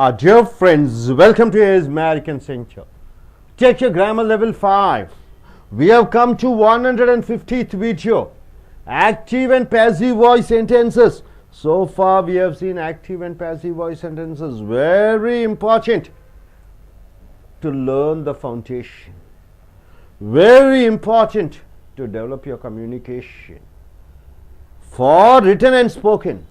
Dear friends, welcome to his American Center. Take your grammar level 5. We have come to 150th video. Active and passive voice sentences. So far we have seen active and passive voice sentences. Very important to learn the foundation. Very important to develop your communication. For written and spoken.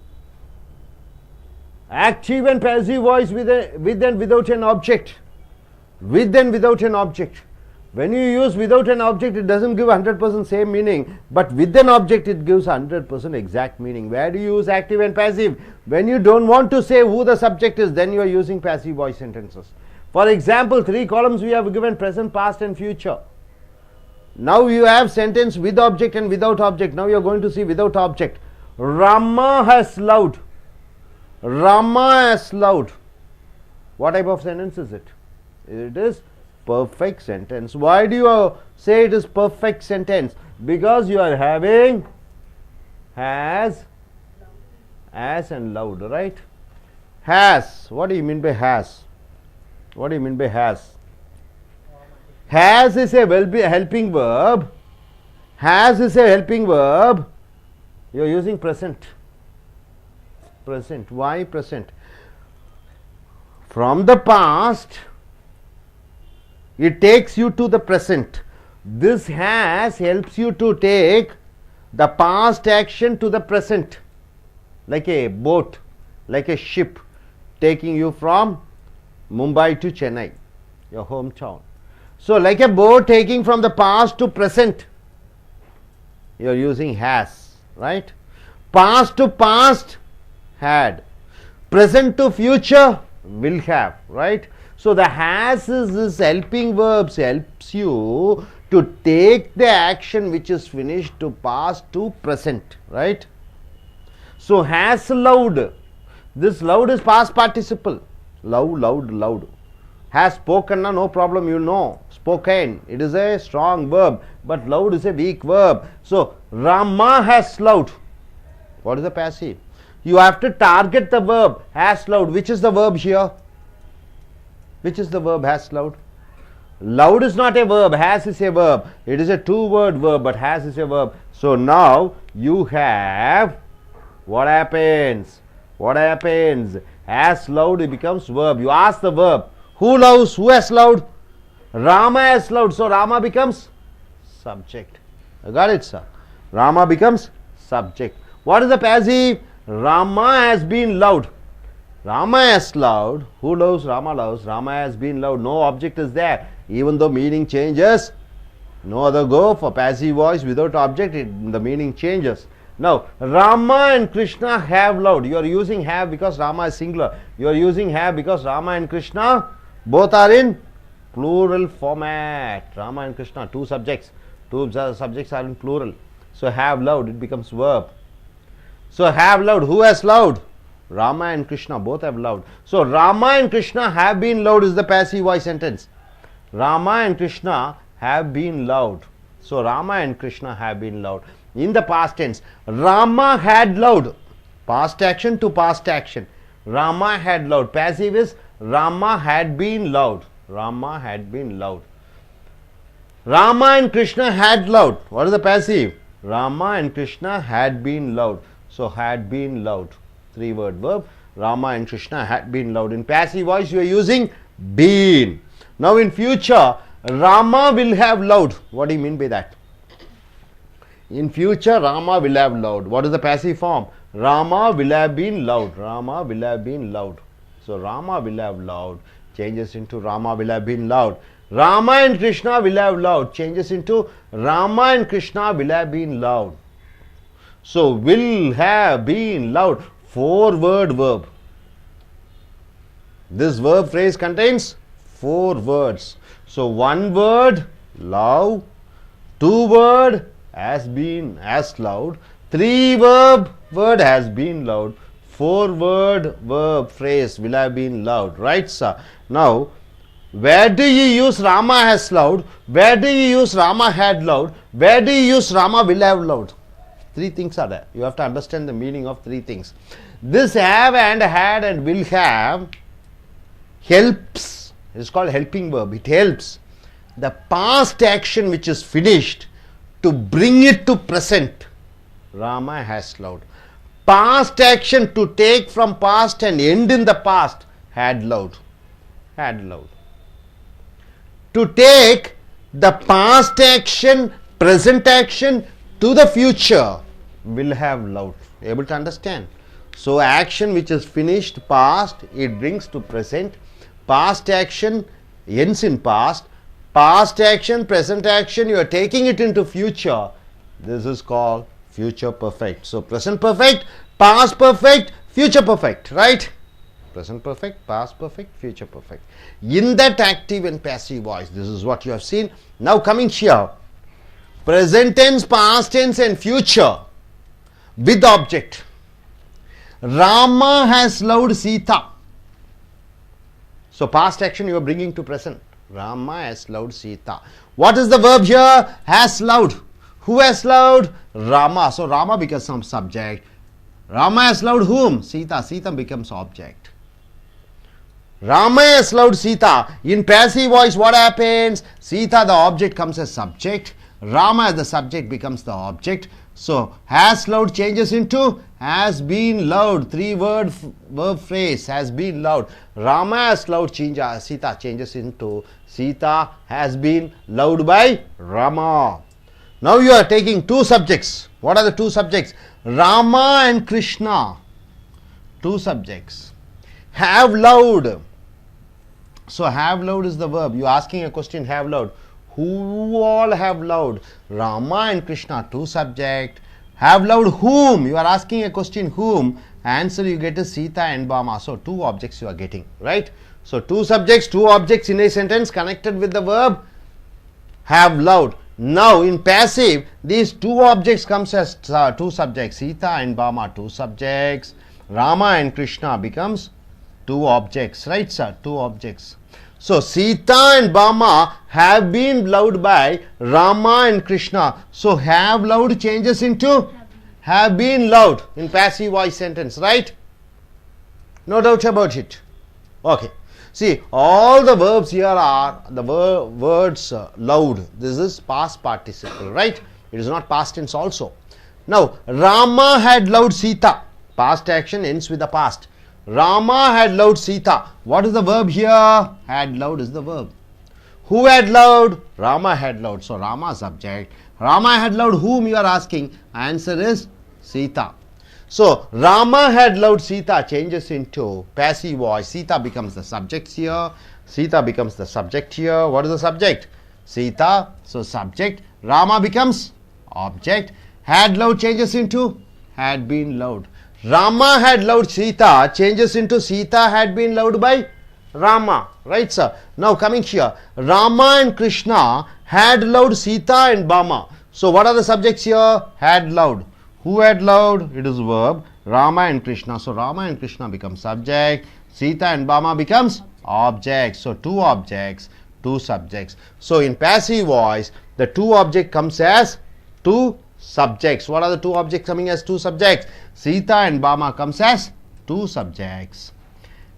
Active and passive voice with and without an object. With and without an object. When you use without an object, it doesn't give 100% same meaning, but with an object it gives 100% exact meaning. Where do you use active and passive? When you don't want to say who the subject is, then you are using passive voice sentences. For example, 3 columns we have given: present, past and future. Now you have sentence with object and without object. Now you are going to see without object. Rama has loved. Rama has loved. What type of sentence is it? It is perfect sentence. Why do you say it is perfect sentence? Because you are having has and loved, right? Has. What do you mean by has? What do you mean by has? Has is a helping verb. Has is a helping verb. You are using present. Present. Why present? From the past, it takes you to the present. This has helps you to take the past action to the present, like a boat, like a ship taking you from Mumbai to Chennai, your hometown. So like a boat taking from the past to present, you are using has, right? Past to past, had. Present to future, will have, right? So the has is this helping verbs, helps you to take the action which is finished to past to present, right? So has loved. This loved is past participle. Loved. Has spoken, no problem, you know. Spoken, it is a strong verb, but loved is a weak verb. So Rama has loved. What is the passive? You have to target the verb has loved. Which is the verb here? Which is the verb has loved? Loved is not a verb, has is a verb. It is a 2-word verb, but has is a verb. So now you have, what happens? What happens? Has loved, it becomes verb. You ask the verb, who loves? Who has loved? Rama has loved. So Rama becomes subject. I got it, sir? Rama becomes subject. What is the passive? Rama has been loved. Rama has loved. Who loves? Rama loves. Rama has been loved. No object is there. Even though meaning changes, no other go. For passive voice without object, the meaning changes. Now, Rama and Krishna have loved. You are using have because Rama is singular. You are using have because Rama and Krishna both are in plural format. Rama and Krishna, 2 subjects. 2 subjects are in plural. So have loved, it becomes verb. So have loved. Who has loved? Rama and Krishna both have loved. So Rama and Krishna have been loved is the passive voice sentence. Rama and Krishna have been loved. So Rama and Krishna have been loved. In the past tense, Rama had loved. Past action to past action. Rama had loved. Passive is Rama had been loved. Rama had been loved. Rama and Krishna had loved. What is the passive? Rama and Krishna had been loved. So had been loved. 3-word verb. Rama and Krishna had been loved. In passive voice you are using been. Now in future, Rama will have loved. What do you mean by that? In future, Rama will have loved. What is the passive form? Rama will have been loved. Rama will have been loved. So Rama will have loved changes into Rama will have been loved. Rama and Krishna will have loved changes into Rama and Krishna will have been loved. So will have been loved, 4-word verb. This verb phrase contains 4 words. So 1 word love, 2 word has been has loved, 3 word has been loved, 4-word verb phrase will have been loved, right, sir? Now where do you use Rama has loved? Where do you use Rama had loved? Where do you use Rama will have loved? 3 things are there. You have to understand the meaning of 3 things. This have and had and will have helps. It is called helping verb. It helps the past action which is finished to bring it to present. Rama has loved. Past action to take from past and end in the past. Had loved. Had loved. To take the past action, present action to the future. Will have loved. Able to understand? So action which is finished past, it brings to present. Past action ends in past. Past action, present action, you are taking it into future. This is called future perfect. So present perfect, past perfect, future perfect, right? Present perfect, past perfect, future perfect. In that active and passive voice, this is what you have seen. Now coming here, present tense, past tense and future with object. Rama has loved Sita. So past action you are bringing to present. Rama has loved Sita. What is the verb here? Has loved. Who has loved? Rama. So Rama becomes some subject. Rama has loved whom? Sita. Sita becomes object. Rama has loved Sita. In passive voice what happens? Sita the object comes as subject. Rama as the subject becomes the object. So has loved changes into has been loved. 3-word verb phrase, has been loved. Rama has loved Sita changes into Sita has been loved by Rama. Now you are taking two subjects. What are the two subjects? Rama and Krishna. Two subjects. Have loved. So have loved is the verb. You are asking a question, have loved. Who all have loved? Rama and Krishna, two subject. Have loved whom? You are asking a question, whom? Answer you get is Sita and Bama. So two objects you are getting, right? So two subjects, two objects in a sentence connected with the verb have loved. Now in passive, these two objects comes as two subjects. Sita and Bama, two subjects. Rama and Krishna becomes two objects, right sir? Two objects. So Sita and Bama have been loved by Rama and Krishna. So have loved changes into have been loved in passive voice sentence, right? No doubt about it. Okay. See, all the verbs here are the words loved. This is past participle, right? It is not past tense also. Now Rama had loved Sita. Past action ends with the past. Rama had loved Sita. What is the verb here? Had loved is the verb. Who had loved? Rama had loved. So Rama subject. Rama had loved whom you are asking? Answer is Sita. So Rama had loved Sita changes into passive voice. Sita becomes the subject here. Sita becomes the subject here. What is the subject? Sita. So subject. Rama becomes object. Had loved changes into had been loved. Rama had loved Sita changes into Sita had been loved by Rama, right sir? Now coming here, Rama and Krishna had loved Sita and Bama. So what are the subjects here? Had loved. Who had loved? It is verb. Rama and Krishna. So Rama and Krishna become subject. Sita and Bama becomes object. So two objects, two subjects. So in passive voice, the two object comes as two subjects. What are the two objects coming as two subjects? Sita and Bama comes as two subjects.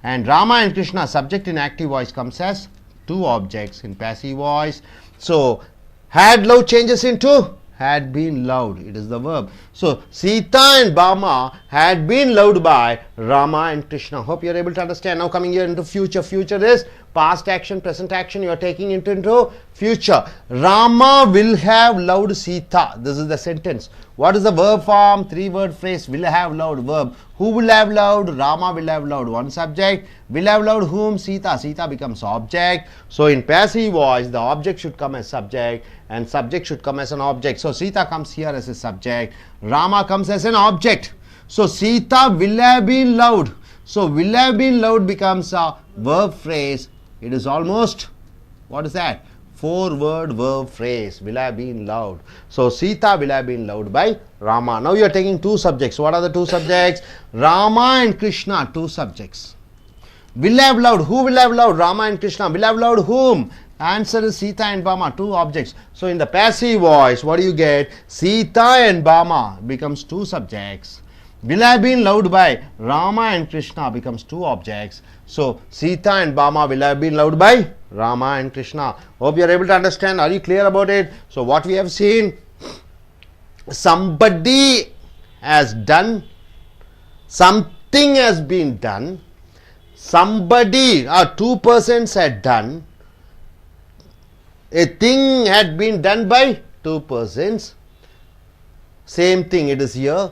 And Rama and Krishna, subject in active voice, comes as two objects in passive voice. So had loved changes into had been loved. It is the verb. So Sita and Bama had been loved by Rama and Krishna. Hope you are able to understand. Now coming here into future. Future is past action, present action. You are taking it into future. Rama will have loved Sita. This is the sentence. What is the verb form? 3-word phrase. Will have loved verb. Who will have loved? Rama will have loved. One subject. Will have loved whom? Sita. Sita becomes object. So in passive voice, the object should come as subject and subject should come as an object. So Sita comes here as a subject. Rama comes as an object. So Sita will have been loved. So will have been loved becomes a verb phrase. It is almost, what is that? 4-word verb phrase. Will have been loved. So Sita will have been loved by Rama. Now you are taking two subjects. What are the two subjects? Rama and Krishna, two subjects. Will have loved. Who will have loved? Rama and Krishna. Will have loved whom? Answer is Sita and Bama, two objects. So in the passive voice, what do you get? Sita and Bama becomes two subjects. Will have been loved by Rama and Krishna becomes two objects. So Sita and Bama will have been loved by Rama and Krishna. Hope you are able to understand. Are you clear about it? So what we have seen, somebody has done, something has been done, somebody or two persons had done, a thing had been done by two persons. Same thing it is here.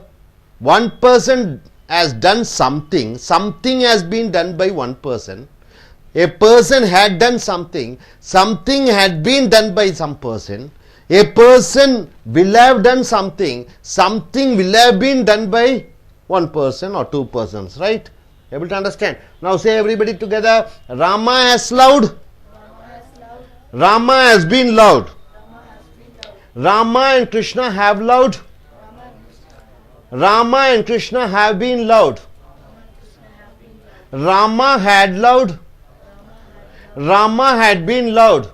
One person has done something, something has been done by one person. A person had done something, something had been done by some person. A person will have done something, something will have been done by one person or two persons, right? Able to understand? Now say everybody together, Rama has loved, Rama has been loved, Rama and Krishna have loved, Rama and Krishna have been loved, Rama had loved, Rama had been loved,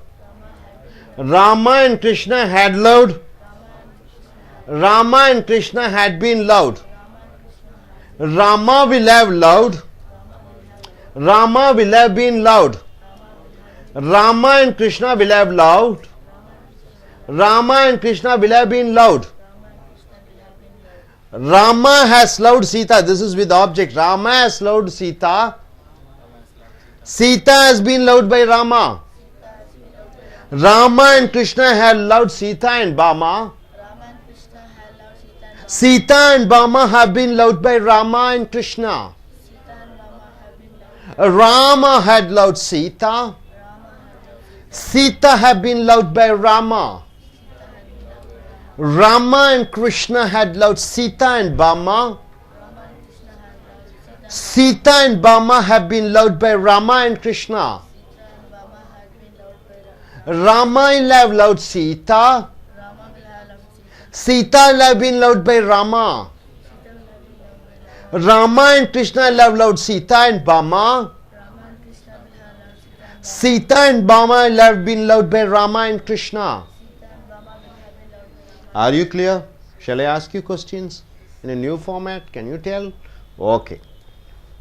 Rama and Krishna had loved, Rama and Krishna had been loved, Rama will have loved, Rama will have been loved, Rama and Krishna will have loved, Rama and Krishna will have been loved. Rama has loved Sita. This is with object. Rama has loved Sita. Sita has been loved by Rama. Rama and Krishna have loved Sita and Bama. Sita and Bama have been loved by Rama and Krishna. Rama had loved Sita. Sita had been loved by Rama. Rama and Krishna had loved Sita and Bama. Sita and Bama have been loved by Rama and Krishna. Rama will have loved Sita. Sita will have been loved by Rama. Rama and Krishna will have loved Sita and Bama. Sita and Bama will have been loved by Rama and Krishna. Are you clear? Shall I ask you questions in a new format? Can you tell? Okay.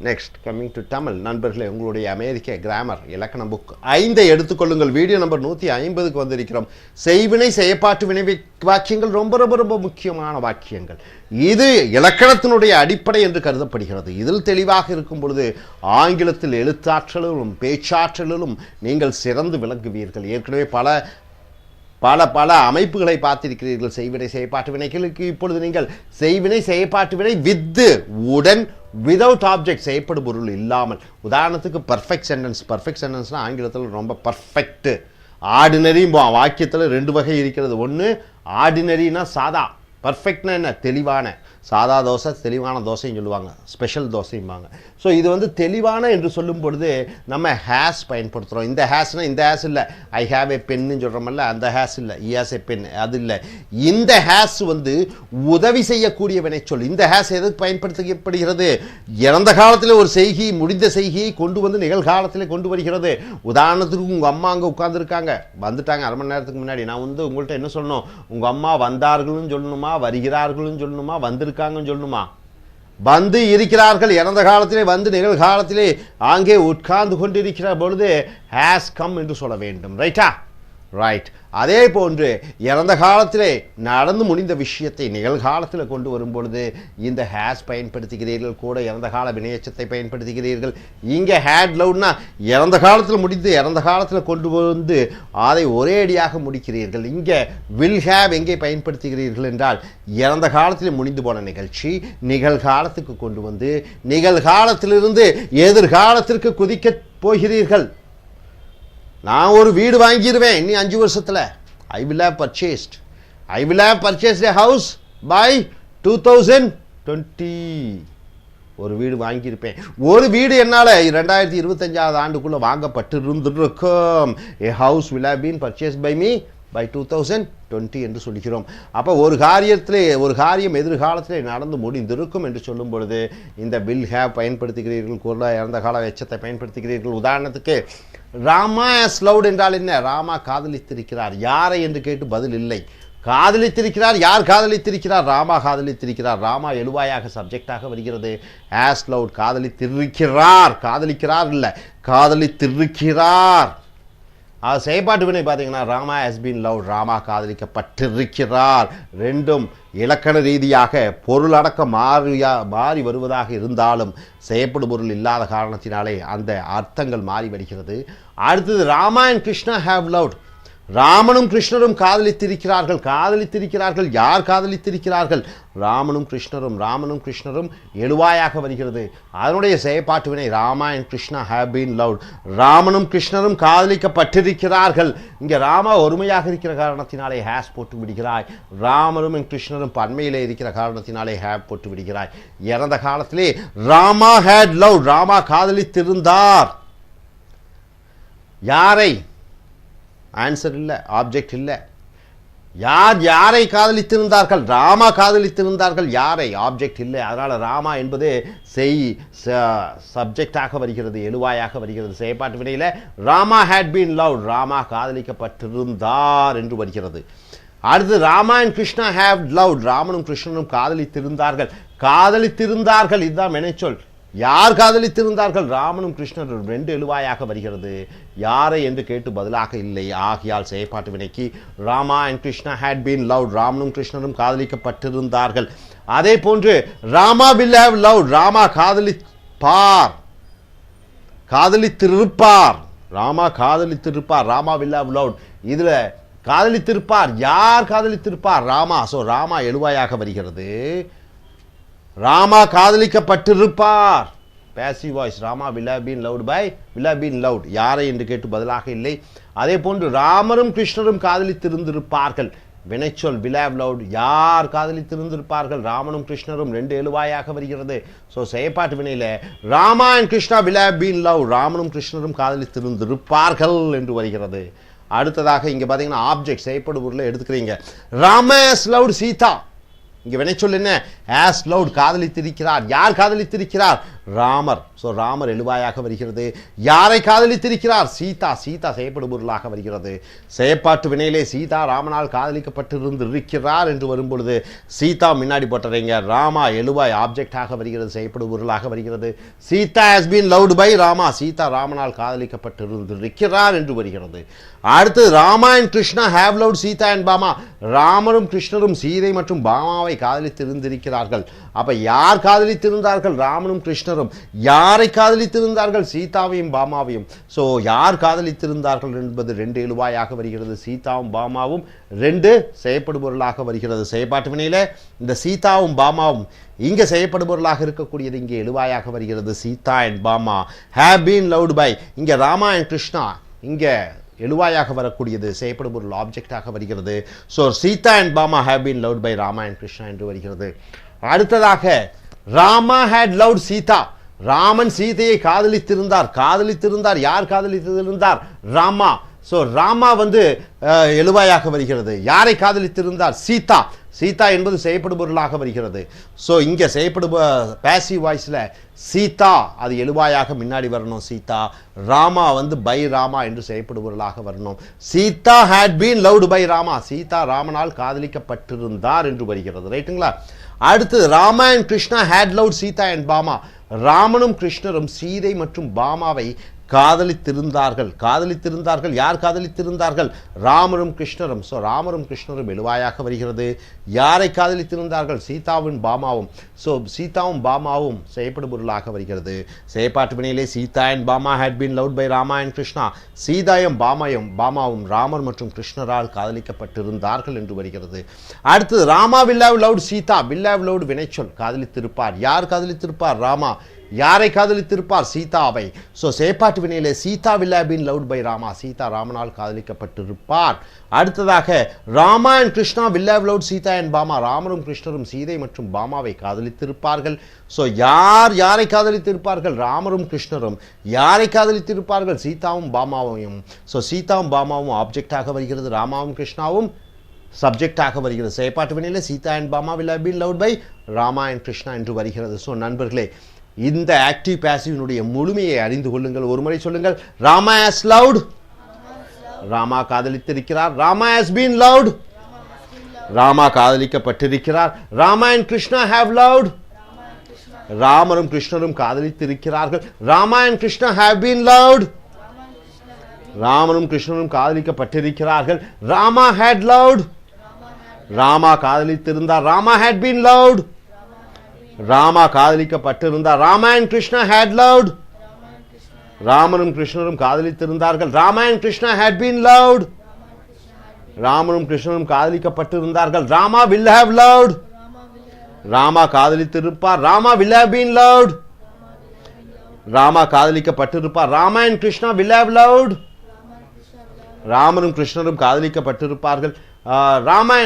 Next, coming to Tamil. நண்பர்களே, உங்களுடைய அமெரிக்க grammar இலக்கண book 5 எடுத்துக்கொள்ளுங்கள். Video number 150க்கு வந்திருக்கிறோம். செய்வினை செய்யப்பாட்டு வினை வாக்கியங்கள் ரொம்ப ரொம்ப ரொம்ப முக்கியமான வாக்கியங்கள். இது இலக்கணத்தினுடைய அடிப்படை என்று கருதப்படுகிறது. இதில் தெளிவாக இருக்கும் பொழுது ஆங்கிலத்தில் எழுத்தாற்றலிலும் பேச்சாற்றலிலும் நீங்கள் சிறந்து விளங்குவீர்கள். ஏற்கனவே பல அமைப்புகளை பார்த்திருக்கிறீர்கள். செய்வினை செய்யப்பாட்டு வினைகளுக்கு இப்பொழுது நீங்கள் செய்வினை செய்யப்பாட்டு வினை வித் உடன் விதவுட் ஆப்ஜெக்ட் செய்யப்படும் பொருள் இல்லாமல். உதாரணத்துக்கு பர்ஃபெக்ட் சென்டென்ஸ்னா ஆங்கிலத்தில் ரொம்ப பர்ஃபெக்ட். ஆர்டினரி வாக்கியத்தில் 2 வகை இருக்கிறது. ஒன்று ஆர்டினரினா சாதா, பர்ஃபெக்ட்னா என்ன, தெளிவான. சாதா தோசை தெளிவான தோசைன்னு சொல்லுவாங்க, ஸ்பெஷல் தோசைம்பாங்க. ஸோ இது வந்து தெளிவான என்று சொல்லும் பொழுது நம்ம ஹேஸ் பயன்படுத்துகிறோம். இந்த ஹேஸ்னா இந்த ஹேஸ் இல்லை, ஐ ஹாவ் ஏ பென்னு சொல்கிறோமல்ல, அந்த ஹேஸ் இல்லை, இ ஹாஸ் ஏ பென், அது இல்லை. இந்த ஹேஸ் வந்து உதவி செய்யக்கூடிய வினைச்சொல். இந்த ஹேஸ் எதுக்கு பயன்படுத்தப்படுகிறது? இறந்த காலத்தில் ஒரு செய்கை, முடிந்த செய்கையை கொண்டு வந்து நிகழ்காலத்தில் கொண்டு வருகிறது. உதாரணத்துக்கு உங்கள் அம்மா அங்கே உட்காந்துருக்காங்க, வந்துட்டாங்க 1/2 மணி நேரத்துக்கு முன்னாடி. நான் வந்து உங்கள்கிட்ட என்ன சொல்லணும்? உங்கள் அம்மா வந்தார்களும் சொல்லணுமா, வருகிறார்களும் சொல்லணுமா, வந்திருக்காங்கன்னு சொல்லணுமா? வந்து இருக்கிறார்கள், இறந்த காலத்திலே வந்து நிகழ்காலத்திலே அங்கே உட்கார்ந்து கொண்டிருக்கிற பொழுது ஹேஸ் கம் என்று சொல்ல வேண்டும். ரைட்டா? ரைட். அதே போன்று இறந்த காலத்திலே நடந்து முடிந்த விஷயத்தை நிகழ்காலத்தில் கொண்டு வரும் பொழுது இந்த ஹேஸ் பயன்படுத்துகிறீர்கள். கூட இறந்த கால வினையச்சத்தை பயன்படுத்துகிறீர்கள். இங்கே ஹேட் லவ்னா இறந்த காலத்தில் முடிந்து இறந்த காலத்தில் கொண்டு வந்து அதை ஒரே அடியாக முடிக்கிறீர்கள். இங்கே வில் ஹேவ் எங்கே பயன்படுத்துகிறீர்கள் என்றால் இறந்த காலத்தில் முடிந்து போன நிகழ்ச்சி நிகழ்காலத்துக்கு கொண்டு வந்து நிகழ்காலத்திலிருந்து எதிர்காலத்திற்கு குதிக்க போகிறீர்கள். நான் ஒரு வீடு வாங்கிடுவேன் இன்னும் 5 வருஷத்தில். I will have purchased a house by 2020. ஒரு வீடு வாங்கியிருப்பேன். ஒரு வீடு என்னால் 2025 ஆண்டுக்குள்ளே வாங்கப்பட்டு இருந்திருக்கும். A house will have been purchased by me by 2020 என்று சொல்கிறோம். அப்போ ஒரு காரியம் எதிர்காலத்திலே நடந்து முடிந்திருக்கும் என்று சொல்லும் பொழுது இந்த வில் ஹேவ் பயன்படுத்துகிறீர்கள். கூட இறந்த கால எச்சத்தை பயன்படுத்துகிறீர்கள். உதாரணத்துக்கு ராமா ஹஸ் லவ்ட் என்றால் என்ன? ராமா காதலித்திருக்கிறார். யாரை என்று கேட்டு பதில் இல்லை. காதலித்திருக்கிறார். யார் காதலித்திருக்கிறார்? ராமா காதலித்திருக்கிறார். ராமா எழுவாயாக சப்ஜெக்டாக வருகிறது. as loud காதலித்திருக்கிறார். காதலிக்கிறார் இல்லை, காதலித்திருக்கிறார். அது செயற்பாட்டு வினை பார்த்தீங்கன்னா Rama has been loved, Rama காதலிக்கப்பட்டிருக்கிறார். ரெண்டும் இலக்கண ரீதியாக பொருளடக்கம் மாறி வருவதாக இருந்தாலும் செயற்படு பொருள் இல்லாத காரணத்தினாலே அந்த அர்த்தங்கள் மாறி வருகிறது. அடுத்தது Rama and Krishna have loved, ராமனும் கிருஷ்ணரும் காதலித்திருக்கிறார்கள். காதலித்திருக்கிறார்கள் யார் காதலித்திருக்கிறார்கள்? ராமனும் கிருஷ்ணரும் எழுவாயாக வருகிறது. அதனுடைய செயற்பாட்டு வினை Rama and Krishna have been loved, ராமனும் கிருஷ்ணரும் காதலிக்கப்பட்டிருக்கிறார்கள். இங்கே ராமா ஒருமையாக இருக்கிற காரணத்தினாலே ஹேஸ் போட்டு விடுகிறாய். ராமனும் கிருஷ்ணரும் பன்மையிலே இருக்கிற காரணத்தினாலே ஹேவ் போட்டு விடுகிறாய். இறந்த காலத்திலே ராமா ஹேட் லவ், ராமா காதலித்திருந்தார். யாரை? ஆன்சர் இல்லை, ஆப்ஜெக்ட் இல்லை. யாரை காதலித்திருந்தார்கள்? ராமா காதலித்திருந்தார்கள். யாரை? ஆப்ஜெக்ட் இல்லை. அதனால் ராமா என்பது சப்ஜெக்டாக வருகிறது, எழுவாயாக வருகிறது. செயற்பாட்டு வினையில் Rama had been love, Rama காதலிக்கப்பட்டிருந்தார் என்று வருகிறது. அடுத்து Rama and Krishna have love, ராமனும் கிருஷ்ணனும் காதலித்திருந்தார்கள். இதுதான் வினைச்சொல். யார் காதலித்திருந்தார்கள்? ராமனும் கிருஷ்ணரும். ரெண்டு எழுவாயாக வருகிறது. யாரை என்று கேட்டு பதிலாக இல்லை. ஆகியால் செயற்பாட்டு வினைக்கு Rama and Krishna had been loved, ராமனும் கிருஷ்ணரும் காதலிக்கப்பட்டிருந்தார்கள். அதே போன்று Rama will have loved, Rama காதலித்திருப்பார். ராமா காதலித்திருப்பார், ராமா வில் ஹேவ் லவ்ட். இதுல காதலித்திருப்பார், யார் காதலித்திருப்பார்? ராமா. ஸோ ராமா எழுவாயாக வருகிறது. Rama காதலிக்கப்பட்டிருப்பார், passive voice. Rama will have been loved, யாரை என்று கேட்டு பதிலாக இல்லை. அதே போன்று ராமரும் கிருஷ்ணரும் காதலித்திருந்திருப்பார்கள், வினைச்சொல் will have loved. யார் காதலித்திருந்திருப்பார்கள்? ராமனும் கிருஷ்ணரும். ரெண்டு எழுவாயாக வருகிறது. ஸோ செயற்பாட்டு வினையில் Rama and Krishna will have been loved, ராமனும் கிருஷ்ணரும் காதலித்திருந்திருப்பார்கள் என்று வருகிறது. அடுத்ததாக இங்கே பார்த்தீங்கன்னா ஆப்ஜெக்ட் செயற்படு பொருளை எடுத்துக்கிறீங்க. Rama has loved Sita. இங்கே வினைச்சொல் என்ன? as loud, காதலித்திருக்கிறார். யார் காதலித்திருக்கிறார்? ராமர். ஸோ ராமர் எழுவாயாக வருகிறது. யாரை காதலித்திருக்கிறார்? சீதா. சீதா செயற்படு பொருளாக வருகிறது. செயற்பாட்டு வினையிலே சீதா ராமனால் காதலிக்கப்பட்டிருந்திருக்கிறார் என்று வரும்பொழுது சீதா முன்னாடி போட்டுறீங்க. ராமா எழுவாய் ஆப்ஜெக்டாக வருகிறது, செயற்படு பொருளாக வருகிறது. Sita has been loved by Rama, Sita ராமனால் காதலிக்கப்பட்டிருந்திருக்கிறார் என்று வருகிறது. அடுத்து Rama and Krishna have loved Sita and Bhama, ராமரும் கிருஷ்ணரும் சீதை மற்றும் பாமாவை காதலித்திருந்திருக்கிறார்கள். அப்ப யார் காதலித்திருந்தார்கள்? ராமனும் கிருஷ்ணரும். யாரை காதலித்திருந்தார்கள்? சீதாவையும் பாமாவையும். ஸோ யார் காதலித்திருந்தார்கள் என்பது ரெண்டு எழுவாயாக வருகிறது. சீதாவும் பாமாவும் ரெண்டு செயற்படு பொருளாக வருகிறது. செயற்பாட்டு வினையில இந்த சீதாவும் பாமாவும் இங்க செயற்படு பொருளாக இருக்கக்கூடியது இங்கே எழுவாயாக வருகிறது. Sita and Bhama have been loved by. இங்க ராமா அண்ட் கிருஷ்ணா இங்க எழுவாயாக வரக்கூடியது செயற்படு பொருள் ஆப்ஜெக்டாக வருகிறது. So Sita and Bhama have been loved by Rama and Krishna என்று வருகிறது. அடுத்ததாக ராமா ஹேட் லவ்ட் சீதா, ராமன் சீதையை காதலித்திருந்தார். யார் காதலித்திருந்தார்? ராமா. ஸோ ராமா எழுவாயாக வருகிறது. யாரை காதலித்திருந்தார்? சீதா. சீதா என்பது செயற்படு பொருளாக வருகிறது. ஸோ இங்கே செயற்படு பேசிவ் வாய்ஸில் சீதா அது எழுவாயாக முன்னாடி வரணும். சீதா. ராமா பை ராமா என்று செயற்படு பொருளாக வரணும். Sita had been loved by Rama, Sita ராமனால் காதலிக்கப்பட்டிருந்தார் என்று வருகிறது. ரைட்டுங்களா? அடுத்து Rama and Krishna had loved Sita and Bhama, ராமனும் கிருஷ்ணரும் சீதை மற்றும் பாமாவை காதலித்திருந்தார்கள். யார் காதலித்திருந்தார்கள்? ராமரும் கிருஷ்ணரும். ஸோ ராமரும் கிருஷ்ணரும் எழுவாயாக வருகிறது. யாரை காதலித்திருந்தார்கள்? சீதாவும் பாமாவும். ஸோ சீதாவும் பாமாவும் செயற்படு பொருளாக வருகிறது. செயற்பாட்டு வினையிலே Sita and Bhama had been loved by Rama and Krishna, சீதாயும் பாமாவும் ராமர் மற்றும் கிருஷ்ணரால் காதலிக்கப்பட்டிருந்தார்கள் என்று வருகிறது. அடுத்தது Rama will have loved Sita. Will have loved வினைச்சொல், காதலித்திருப்பார். யார் காதலித்திருப்பார்? ராமா. யாரை காதலித்திருப்பார்? சீதாவை. ஸோ செயற்பாட்டு வினையிலே Sita will have been loved by Rama, Sita ராமனால் காதலிக்கப்பட்டிருப்பார். அடுத்ததாக Rama and Krishna will have loved Sita and Bhama, ராமரும் கிருஷ்ணரும் சீதை மற்றும் பாமாவை காதலித்திருப்பார்கள். ஸோ யாரை காதலித்திருப்பார்கள்? ராமரும் கிருஷ்ணரும். யாரை காதலித்திருப்பார்கள்? சீதாவும் பாமாவையும். ஸோ சீதாவும் பாமாவும் ஆப்ஜெக்டாக வருகிறது, ராமாவும் கிருஷ்ணாவும் சப்ஜெக்டாக வருகிறது. செயற்பாட்டு வினையிலே Sita and Bhama will have been loved by Rama and Krishna என்று வருகிறது. ஸோ நண்பர்களே, இந்த ஆக்டிவ் பாசிவினுடைய முழுமையை அறிந்து கொள்ளுங்கள். ஒரு முறை சொல்லுங்கள். ராமா ஹஸ் லவ்ட், ராமா காதலித்திருக்கிறார். Rama has been loved, Rama காதலிக்கப்பட்டிருக்கிறார். Rama and Krishna have loved. ராமரும் கிருஷ்ணரும் காதலித்திருக்கிறார்கள். Rama and Krishna have been loved. ராமரும் கிருஷ்ணரும் காதலிக்கப்பட்டிருக்கிறார்கள். Rama had loved. Rama காதலித்திருந்தார். Rama had been loved. Rama காதலிக்கப்பட்டிருந்தார். Rama and Krishna had loved. ராமரும் கிருஷ்ணரும் காதலித்திருந்தார்கள். Rama and Krishna had been loved. ராமரும் கிருஷ்ணரும் காதலிக்கப்பட்டிருந்தார்கள். Rama will have loved. Rama காதலித்திருப்பார். Rama will have been loved. Rama காதலிக்கப்பட்டிருப்பார். Rama and Krishna will have loved. ராமரும் கிருஷ்ணரும் காதலிக்கப்பட்டிருப்பார்கள். Rama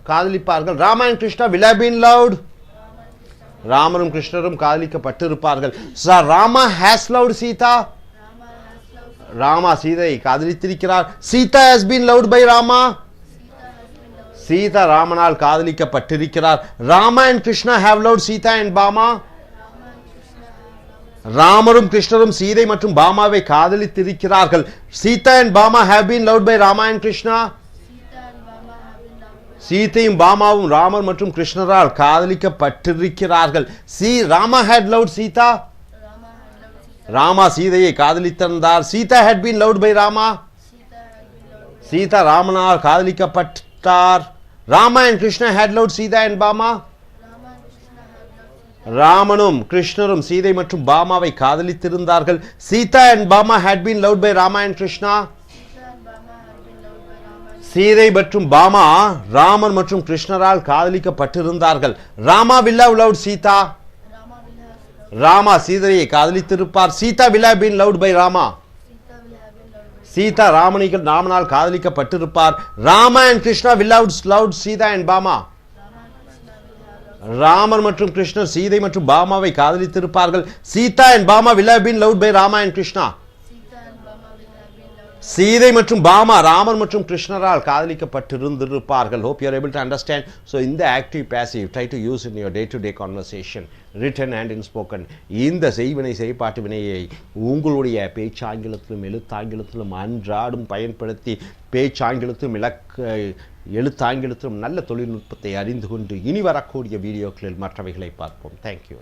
காதலிப்பார்கள். Rama and Krishna will have been loved. ராமரும் கிருஷ்ணரும் காதலிக்கப்பட்டிருப்பார்கள். So Rama has loved Sita. Rama சீதையை காதலித்திருக்கிறார். Sita has been loved by Rama. Sita ராமனால் காதலிக்கப்பட்டிருக்கிறார். Rama and Krishna have loved Sita and Bama. ராமரும் கிருஷ்ணரும் சீதை மற்றும் பாமாவை காதலித்திருக்கிறார்கள். Sita and Bama have been loved by Rama and Krishna. சீதையும் பாமாவும் ராமர் மற்றும் கிருஷ்ணரால் காதலிக்கப்பட்டிருக்கிறார்கள். Rama had loved Sita. Rama சீதையை காதலித்திருந்தார். Sita had been loved by Rama. Sita ராமனால் காதலிக்கப்பட்டார். Rama and Krishna had loved Sita and Bama. ராமனும் கிருஷ்ணரும் சீதை மற்றும் பாமாவை காதலித்திருந்தார்கள். Sita and Bama had been loved by Rama and Krishna. Sita மற்றும் பாமா ராமன் மற்றும் கிருஷ்ணரால் காதலிக்கப்பட்டிருந்தார்கள். Rama will have loved Sita. Rama சீதையை காதலித்திருப்பார். Sita will have been loved by Rama. Sita ராமனால் காதலிக்கப்பட்டிருப்பார். Rama and Krishna will have loved Sita and Bama. Ramar மற்றும் கிருஷ்ணர் சீதை மற்றும் பாமாவை காதலித்திருப்பார்கள். Sita and Bama will have been loved by Rama and Krishna. Sita மற்றும் பாமா ராமர் மற்றும் கிருஷ்ணரால் காதலிக்கப்பட்டிருந்திருப்பார்கள். Hope you are able to understand. So in the active passive, try to use in your day-to-day conversation, written and in spoken. இந்த செய்வினை செய்பாட்டு வினையை உங்களுடைய பேச்சாங்கிலத்திலும் எழுத்தாங்கிலத்திலும் அன்றாடும் பயன்படுத்தி பேச்சாங்கிலத்திலும் எழுத்தாங்கிலத்திலும் நல்ல தொழில்நுட்பத்தை அறிந்து கொண்டு இனி வரக்கூடிய வீடியோக்களில் மற்றவைகளை பார்ப்போம். தேங்க்யூ.